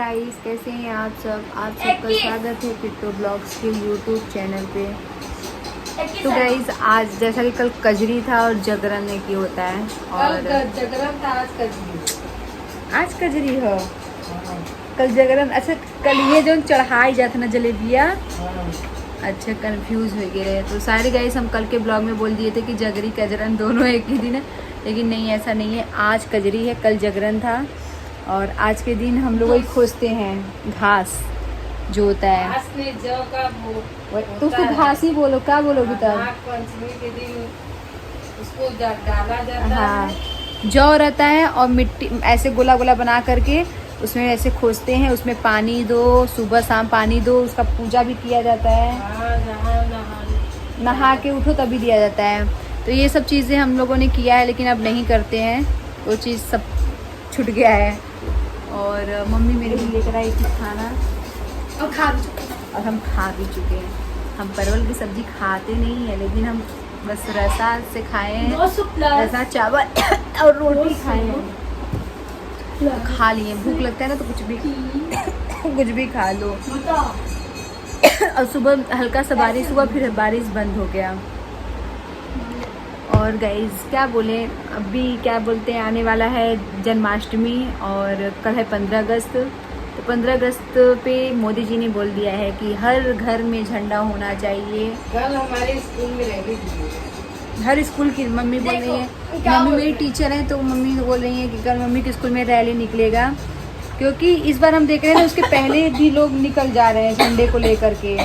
Guys, कैसे हैं आप सब? आप सबका स्वागत है किट्टो ब्लॉग्स के यूट्यूब चैनल पे। तो गाइस, आज जैसा कि कल कजरी था और जगरन एक ही होता है, और जगरन था, आज कजरी हो, कल जगरन। अच्छा, कल ये जो चढ़ाई जाता ना जलेबिया, अच्छा कंफ्यूज हो गए रहे। तो सारे गाइस हम कल के ब्लॉग में बोल दिए थे कि जगरी कजरन दोनों एक ही दिन है, लेकिन नहीं, ऐसा नहीं है। आज कजरी है, कल जगरन था। और आज के दिन हम लोग वही खोजते हैं घास जो होता है, तो उसको घास ही बोलो, क्या बोलोगी तब? पंचमी के दिन उसको डाला जाता है। हाँ, जौ रहता है और मिट्टी ऐसे गोला गोला बना करके उसमें ऐसे खोजते हैं, उसमें पानी दो, सुबह शाम पानी दो, उसका पूजा भी किया जाता है। नहा के उठो तभी दिया जाता है। तो ये सब चीज़ें हम लोगों ने किया है, लेकिन अब नहीं करते हैं, वो चीज़ सब छूट गया है। और मम्मी मेरे लिए लेकर आई थी खाना, और खा भी चुके हैं। और हम खा भी चुके हैं। हम परवल की सब्जी खाते नहीं है, लेकिन हम बस रसा से खाए हैं, रसा चावल और रोटी खाए हैं, तो खा लिए। भूख लगता है ना तो कुछ भी खा लो। और सुबह हल्का सा बारिश हुआ, फिर बारिश बंद हो गया। और गाइज क्या बोले, अभी क्या बोलते हैं, आने वाला है जन्माष्टमी और कल है 15 अगस्त। तो 15 अगस्त पे मोदी जी ने बोल दिया है कि हर घर में झंडा होना चाहिए। कल हमारे स्कूल में रैली, हर स्कूल की मम्मी बोल रही है, मम्मी मेरी टीचर है, तो मम्मी बोल रही है कि कल मम्मी के स्कूल में रैली निकलेगा। क्योंकि इस बार हम देख रहे हैं ना, उसके पहले भी लोग निकल जा रहे हैं झंडे को लेकर के,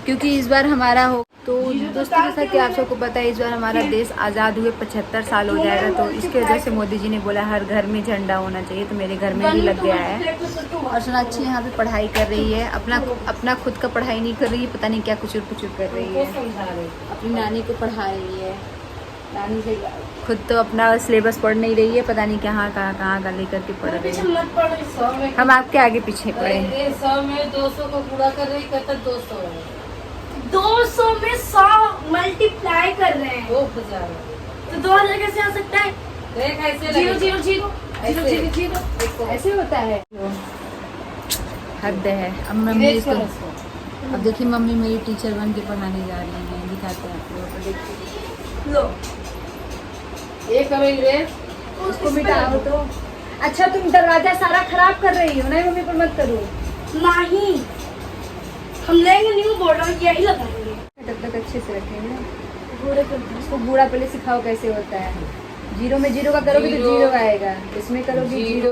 क्योंकि इस बार हमारा हो। तो दोस्तों, जैसा कि आप सबको पता है, इस बार हमारा देश आज़ाद हुए 75 साल हो जाएगा। तो इसकी वजह से मोदी जी ने बोला हर घर में झंडा होना चाहिए। तो मेरे घर में भी लग गया है। और सोनाक्षी यहाँ पे पढ़ाई कर रही है, अपना खुद का पढ़ाई नहीं कर रही है, पता नहीं क्या कुछ कर रही है, अपनी नानी को पढ़ा रही है। नानी से खुद तो अपना सिलेबस पढ़ नहीं रही है, पता नहीं कहाँ का लेकर के पढ़ रही है। हम आपके आगे पीछे पढ़े। 100 में 200 को पूरा कर रही, कहता 200 है। 200 में 100 मल्टीप्लाई कर रहे हैं, 2000। तो 2000 कैसे आ सकता है? देख ऐसे 0 0 0 0 0 0 ऐसे होता है। हद है। अब मम्मी इसको, अब देखिए मम्मी मेरी टीचर बन के पढ़ाने जा रही है, दिखाते हैं आपको। देखिए लो, ये करेंगे उसको मिटाओ तो। अच्छा, तुम दरवाजा सारा खराब कर रही हो ना, मम्मी पर मत करो। नहीं, हम लेंगे नहीं, वो बोल रहा है यही लगाएंगे। तब तक अच्छे से रखेंगे। उसको बूढ़ा पहले सिखाओ कैसे होता है। 0 में 0 का करोगे तो 0 आएगा, इसमें करोगे 0।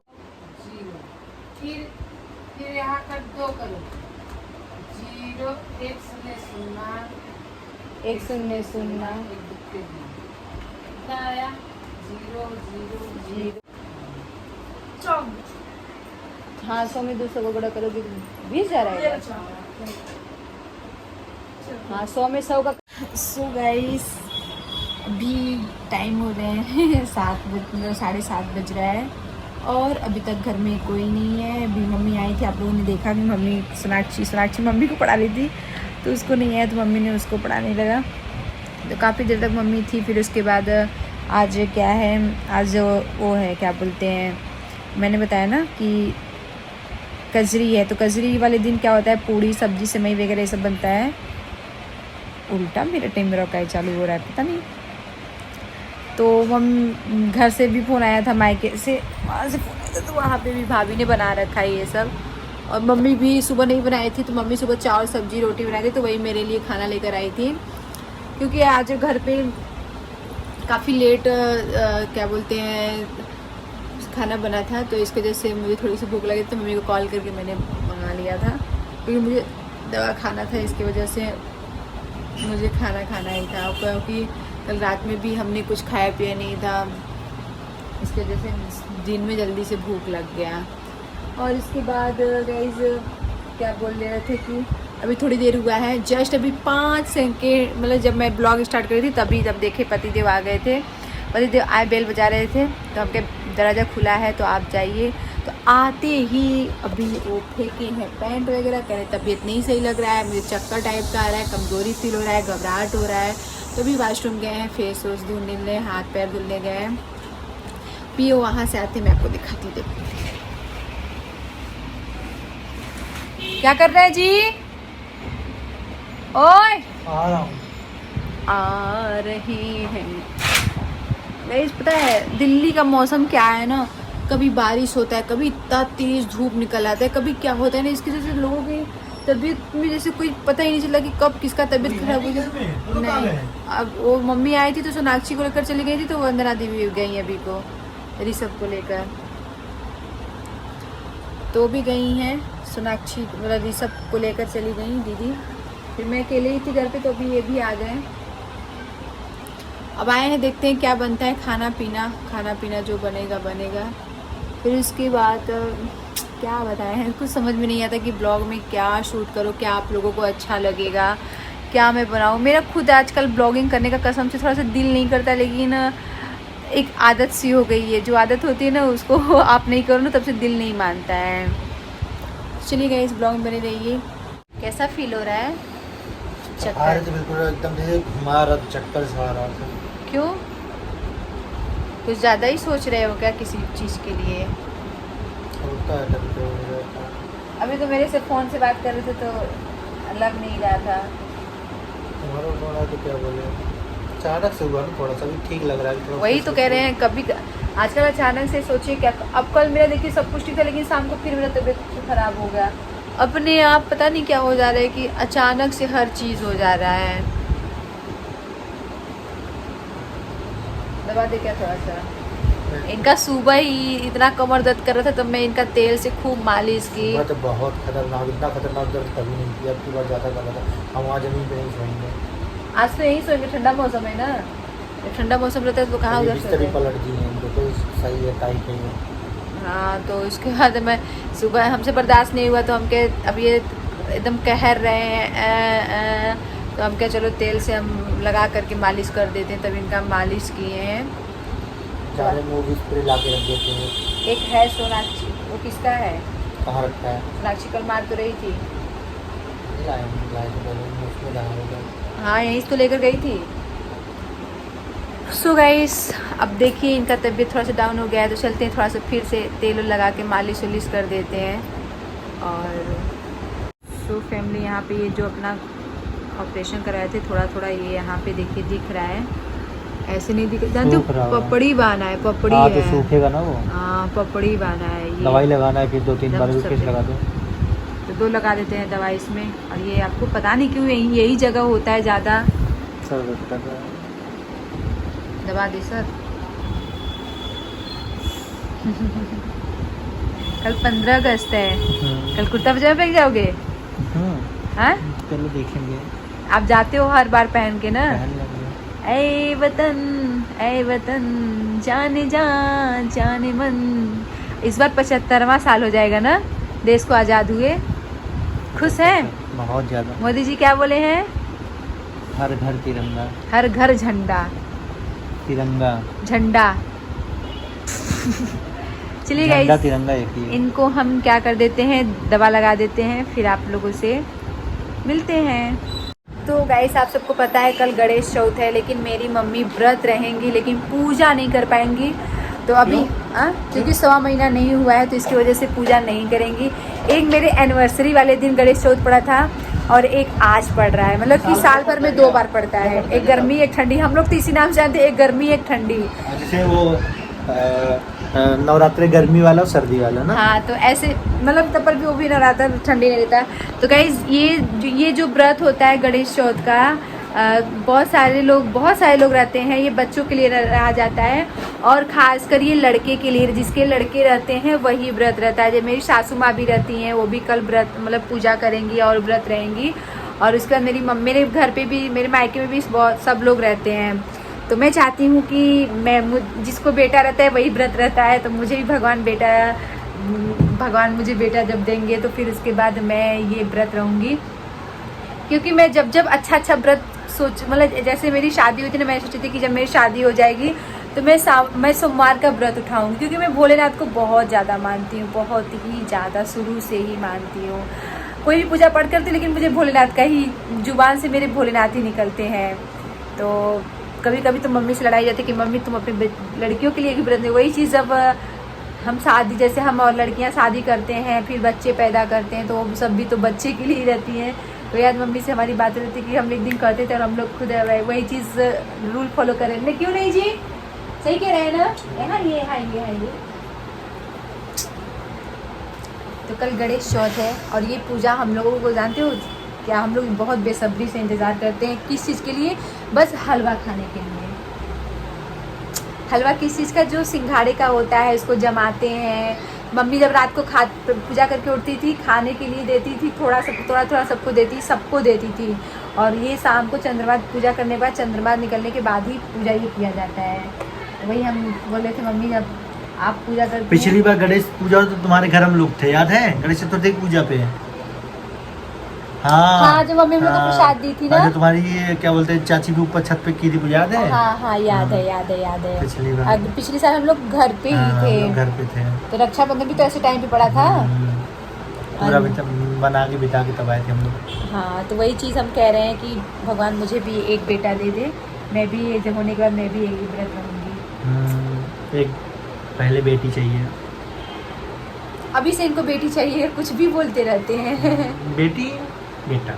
फिर यहाँ कर 2 करो, 0 1 0 0 1 0 0 कितना आया? 0 0 0। हाँ, 100 में 200 को गुणा करोगे तो 20,000 आएगा। हाँ, 100 में 100 का। सो गाइस, अभी टाइम हो रहे हैं 7:30 बज रहा है, और अभी तक घर में कोई नहीं है। अभी मम्मी आई थी, आप लोगों ने देखा कि मम्मी सोनाक्षी मम्मी को पढ़ा रही थी, तो उसको नहीं आया तो मम्मी ने उसको पढ़ाने लगा। तो काफ़ी देर तक मम्मी थी। फिर उसके बाद आज क्या है, आज वो है, क्या बोलते हैं, मैंने बताया ना कि कजरी है। तो कजरी वाले दिन क्या होता है, पूड़ी सब्जी सेवई वगैरह ये सब बनता है। उल्टा मेरा टेमरा का चालू हो रहा है, पता नहीं। तो घर से भी फ़ोन आया था, मायके से, वहाँ से फ़ोन आया था, तो वहाँ पे भी भाभी ने बना रखा है ये सब। और मम्मी भी सुबह नहीं बनाई थी, तो मम्मी सुबह चावल सब्जी रोटी बनाई थी, तो वही मेरे लिए खाना लेकर आई थी। क्योंकि आज घर पे काफ़ी लेट क्या बोलते हैं खाना बना था, तो इसकी वजह से मुझे थोड़ी सी भूख लगी, तो मम्मी को कॉल करके मैंने मंगा लिया था। क्योंकि मुझे दवा खाना था, इसकी वजह से मुझे खाना ही था। क्योंकि कल रात में भी हमने कुछ खाया पिया नहीं था, इसकी वजह से दिन में जल्दी से भूख लग गया। और इसके बाद गाइस क्या बोल रहे थे कि अभी थोड़ी देर हुआ है, जस्ट अभी 5 सेकंड, मतलब जब मैं ब्लॉग स्टार्ट कर रही थी तब देखे पतिदेव आ गए थे। पतिदेव आए, बेल बजा रहे थे, तो हमके दरवाज़ा खुला है तो आप जाइए। तो आते ही अभी वो फेंके हैं पैंट वगैरह, कह रहे तबीयत नहीं सही लग रहा है, मुझे चक्कर टाइप का आ रहा है, कमज़ोरी फील हो रहा है, घबराहट हो रहा है। तो भी वॉशरूम गए हैं, फेस वॉश धुलने, हाथ पैर धुलने गए हैं। पियो, वहाँ से आते मैं आपको दिखाती हूँ। क्या कर रहे हैं जी? ओए आ रहा हूँ। आ रहे हैं। गाइस पता है दिल्ली का मौसम क्या है ना, कभी बारिश होता है, कभी इतना तेज धूप निकल आता है, कभी क्या होता है ना, इसकी वजह से लोगों की तबीयत में जैसे कोई पता ही नहीं चला कि कब किसका तबीयत खराब हो गया। नहीं, अब वो मम्मी आई थी तो सोनाक्षी को लेकर चली गई थी, तो वंदना दीदी गई अभी को ऋषभ को लेकर, तो भी गई हैं सोनाक्षी मतलब ऋषभ को लेकर चली गई दीदी। फिर मैं अकेले ही थी घर पे, तो अभी ये भी आ गए। अब आए हैं, देखते हैं क्या बनता है खाना पीना जो बनेगा बनेगा। फिर उसके बाद क्या बताएं, कुछ समझ में नहीं आता कि ब्लॉग में क्या शूट करो, क्या आप लोगों को अच्छा लगेगा, क्या मैं बनाऊँ। मेरा खुद आजकल ब्लॉगिंग करने का कसम से थोड़ा सा दिल नहीं करता, लेकिन एक आदत सी हो गई है। जो आदत होती है ना उसको आप नहीं करो ना तब से दिल नहीं मानता है। चलिए गाइस इस ब्लॉग में बने रहिए। कैसा फील हो रहा है? चक्कर तो बिल्कुल एकदम जैसे घुमा रहा था, चक्कर से आ रहा था। क्यों? कुछ ज़्यादा ही सोच रहे हो क्या किसी चीज़ के लिए? होता है कभी कभी रहता है। अभी तो मेरे से फ़ोन से बात कर रहे थे तो लग नहीं रहा था। तुम्हारा फोन है तो क्या बोले, अचानक से हुआ ना, थोड़ा सा भी ठीक लग रहा है थोड़ा। वही तो कह रहे हैं, कभी आजकल अचानक से सोचिए क्या। अब कल मेरा देखिए सब कुछ ठीक था, लेकिन शाम को फिर मेरा तबीयत खराब हो गया। अपने आप पता नहीं क्या हो जा रहा है कि अचानक से हर चीज़ हो जा रहा है। दबा दे क्या थोड़ा सा। इनका सुबह ही इतना कमर दर्द कर रहा था, तब मैं इनका तेल से खूब मालिश की। तो बहुत खतरनाक, इतना खतरनाक दर्द कभी नहीं किया, अब की बार ज़्यादा कर रहा था। हम वहाँ जमीन पे नहीं सोएंगे आज तो यही सोएंगे, ठंडा मौसम है ना, जब ठंडा मौसम रहता है तो कहाँ उधर सोते बिस्तर हैं। पलट दिए हैं इनको, तो सही है टाइट नहीं है। हाँ तो उसके बाद मैं सुबह हमसे बर्दाश्त नहीं हुआ, तो हम के अब ये एकदम कहर रहे हैं तो हम क्या चलो तेल से हम लगा करके मालिश कर देते हैं। तब इनका मालिश किए हैं। सारे मूवी स्प्रे ला के रख देते हैं। एक है सोनाक्षी, वो किसका है? कहाँ रखा है? सोनाक्षी कल मार तो रही थी। लाए तो पहले उसमें लगा होगा। हाँ यहीं से तो लेकर गई थी। सो गाइस अब देखिए इनका तबीयत थोड़ा सा डाउन हो गया है, तो चलते हैं थोड़ा सा फिर से तेल लगा के मालिश वालिश कर देते हैं। और सो फैमिली यहाँ पे ये जो अपना ऑपरेशन कराए थे, थोड़ा थोड़ा ये यहाँ पे देखिए दिख रहा है, ऐसे नहीं दिख जानते हो, पपड़ी बांधा है, पपड़ी हाँ, है। तो सूखेगा ना वो। हाँ पपड़ी बांधा है ये। दवाई लगाना है, फिर 2-3 बार एकदम भी सफेद। लगा दो। तो 2 लगा देते हैं दवाई इसमें। और ये आपको पता नहीं क्यों यही जगह होता है ज़्यादा। सर दर्द कर रहा है। दबा दे सर। कल 15 अगस्त है, कल कुर्ता पजामा पहन जाओगे? हाँ चलो देखेंगे। आप जाते हो हर बार पहन के ना। पहन लेंगे। ऐ वतन जाने जाने मन। इस बार 75वां साल हो जाएगा ना देश को आज़ाद हुए। खुश हैं? बहुत ज़्यादा। मोदी जी क्या बोले हैं? हर घर तिरंगा। हर घर झंडा तिरंगा झंडा। चलिए झंडा गाइस तिरंगा एक ही है। इनको हम क्या कर देते हैं, दवा लगा देते हैं, फिर आप लोगों से मिलते हैं। तो गाइस आप सबको पता है कल गणेश चौथ है, लेकिन मेरी मम्मी व्रत रहेंगी, लेकिन पूजा नहीं कर पाएंगी। तो अभी क्योंकि 1.25 महीना नहीं हुआ है, तो इसकी वजह से पूजा नहीं करेंगी। एक मेरे एनिवर्सरी वाले दिन गणेश चौथ पड़ा था, और एक आज पड़ रहा है, मतलब कि साल भर में 2 बार पड़ता है, एक गर्मी एक ठंडी। हम लोग तो इसी नाम से जानते हैं, एक गर्मी एक ठंडी। जैसे वो नवरात्रि गर्मी वाला और सर्दी वाला ना। हाँ तो ऐसे मतलब तब पर भी वो भी नवरात्र ठंडी नहीं रहता। तो गाइस ये जो व्रत होता है गणेश चौथ का, बहुत सारे लोग रहते हैं। ये बच्चों के लिए रहा जाता है, और खासकर ये लड़के के लिए, जिसके लड़के रहते हैं वही व्रत रहता है। जब मेरी सासू माँ भी रहती हैं, वो भी कल व्रत मतलब पूजा करेंगी और व्रत रहेंगी। और उसके बाद मेरे घर पे भी, मेरे मायके में भी बहुत सब लोग रहते हैं। तो मैं चाहती हूँ कि जिसको बेटा रहता है वही व्रत रहता है, तो मुझे भी भगवान मुझे बेटा जब देंगे तो फिर उसके बाद मैं ये व्रत रहूँगी। क्योंकि मैं जब अच्छा व्रत मतलब जैसे मेरी शादी हुई थी ना, मैं सोची थी कि जब मेरी शादी हो जाएगी तो मैं सोमवार का व्रत उठाऊँगी, क्योंकि मैं भोलेनाथ को बहुत ज़्यादा मानती हूँ, बहुत ही ज़्यादा, शुरू से ही मानती हूँ। कोई भी पूजा पाठ करती, लेकिन मुझे भोलेनाथ का ही, जुबान से मेरे भोलेनाथ ही निकलते हैं। तो कभी कभी तो मम्मी से लड़ाई जाती है कि मम्मी तुम अपनी लड़कियों के लिए भी व्रत नहीं। वही चीज़ अब हम शादी, जैसे हम और लड़कियां शादी करते हैं फिर बच्चे पैदा करते हैं, तो वो सब भी तो बच्चे के लिए ही रहती हैं। तो याद मम्मी से हमारी बात रहती कि हम एक दिन करते थे और हम लोग खुद वही चीज़ रूल फॉलो करें ना, क्यों नहीं जी? सही कह रहे हैं ना? हाँ ये। तो कल गणेश चौथ है और ये पूजा हम लोगों को जानते हो क्या, हम लोग बहुत बेसब्री से इंतज़ार करते हैं। किस चीज़ के लिए? बस हलवा खाने के लिए। हलवा किस चीज़ का? जो सिंघाड़े का होता है, उसको जमाते हैं। मम्मी जब रात को पूजा करके उठती थी, खाने के लिए देती थी, थोड़ा सबको देती थी। और ये शाम को चंद्रमा पूजा करने के बाद, चंद्रमा निकलने के बाद ही पूजा ये किया जाता है। तो वही हम बोल रहे थे मम्मी जब आप पूजा करते पिछली बार गणेश पूजा तो तुम्हारे घर हम लोग थे, याद है? गणेश चतुर्थी की पूजा पे। हाँ, जो मम्मी लोग को प्रसाद दी थी ना, तुम्हारी ये क्या बोलते हैं, चाची भी ऊपर छत पे की थी पूजा, याद है? हाँ, याद है। पिछली बार, पिछले साल हम लोग घर पे ही थे। घर पे थे। तो रक्षाबंधन भी तो ऐसे टाइम पे पड़ा था। पूरा बना के बिता के तब आए थे हम लोग। हाँ, तो वही चीज़ हम कह रहे हैं कि भगवान मुझे भी एक बेटा दे दे, मैं भी जब होने के बाद मैं भी एक व्रत रहूँगी। एक पहले बेटी चाहिए। अभी से इनको बेटी चाहिए, कुछ भी बोलते रहते हैं। बेटी बेटा,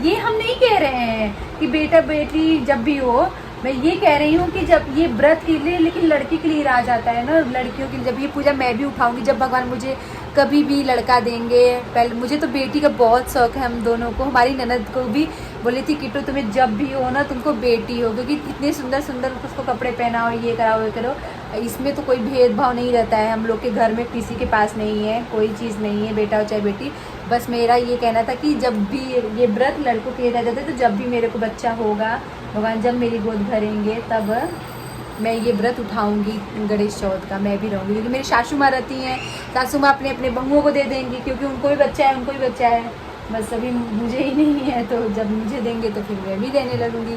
ये हम नहीं कह रहे हैं कि बेटा बेटी जब भी हो, मैं ये कह रही हूँ कि जब ये व्रत के लिए, लेकिन लड़की के लिए राज आता है ना, लड़कियों के लिए। जब ये पूजा मैं भी उठाऊंगी, जब भगवान मुझे कभी भी लड़का देंगे। पहले मुझे तो बेटी का बहुत शौक है, हम दोनों को। हमारी ननद को भी बोली थी किट्टू तुम्हें जब भी हो ना तुमको बेटी हो, क्योंकि इतने सुंदर सुंदर उसको कपड़े पहनाओ, ये कराओ ये करो। इसमें तो कोई भेदभाव नहीं रहता है। हम लोग के घर में किसी के पास नहीं है, कोई चीज़ नहीं है, बेटा हो चाहे बेटी। बस मेरा ये कहना था कि जब भी ये व्रत लड़कों के लिए रह जाता है, तो जब भी मेरे को बच्चा होगा, भगवान जब मेरी गोद भरेंगे, तब मैं ये व्रत उठाऊंगी गणेश चौथ का। मैं भी रहूँगी, क्योंकि मेरी सासू माँ रहती हैं, सासू माँ अपने अपने बहुओं को दे देंगी, क्योंकि उनको भी बच्चा है, उनको भी बच्चा है। बस अभी मुझे ही नहीं है, तो जब मुझे देंगे तो फिर मैं भी देने लगूँगी।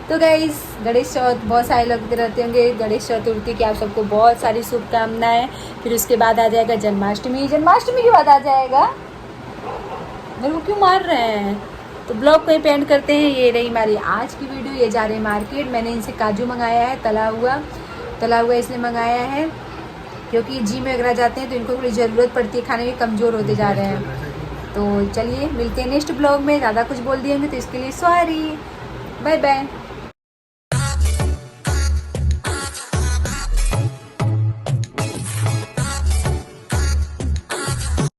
तो गाइस, गणेश चौथ बहुत सारे लगते रहते होंगे। गणेश चतुर्थी की आप सबको बहुत सारी शुभकामनाएं। फिर उसके बाद आ जाएगा जन्माष्टमी के बाद आ जाएगा। मेरे को क्यों मार रहे हैं? तो ब्लॉग को एंड करते हैं। ये रही हमारी आज की वीडियो। ये जा रहे हैं मार्केट। मैंने इनसे काजू मंगाया है, तला हुआ इसने मंगाया है, क्योंकि जिम वगैरह जाते हैं तो इनको थोड़ी ज़रूरत पड़ती है खाने में, कमज़ोर होते जा रहे हैं। तो चलिए मिलते हैं नेक्स्ट ब्लॉग में। ज़्यादा कुछ बोल दिए होंगे तो इसके लिए सॉरी। Bye bye.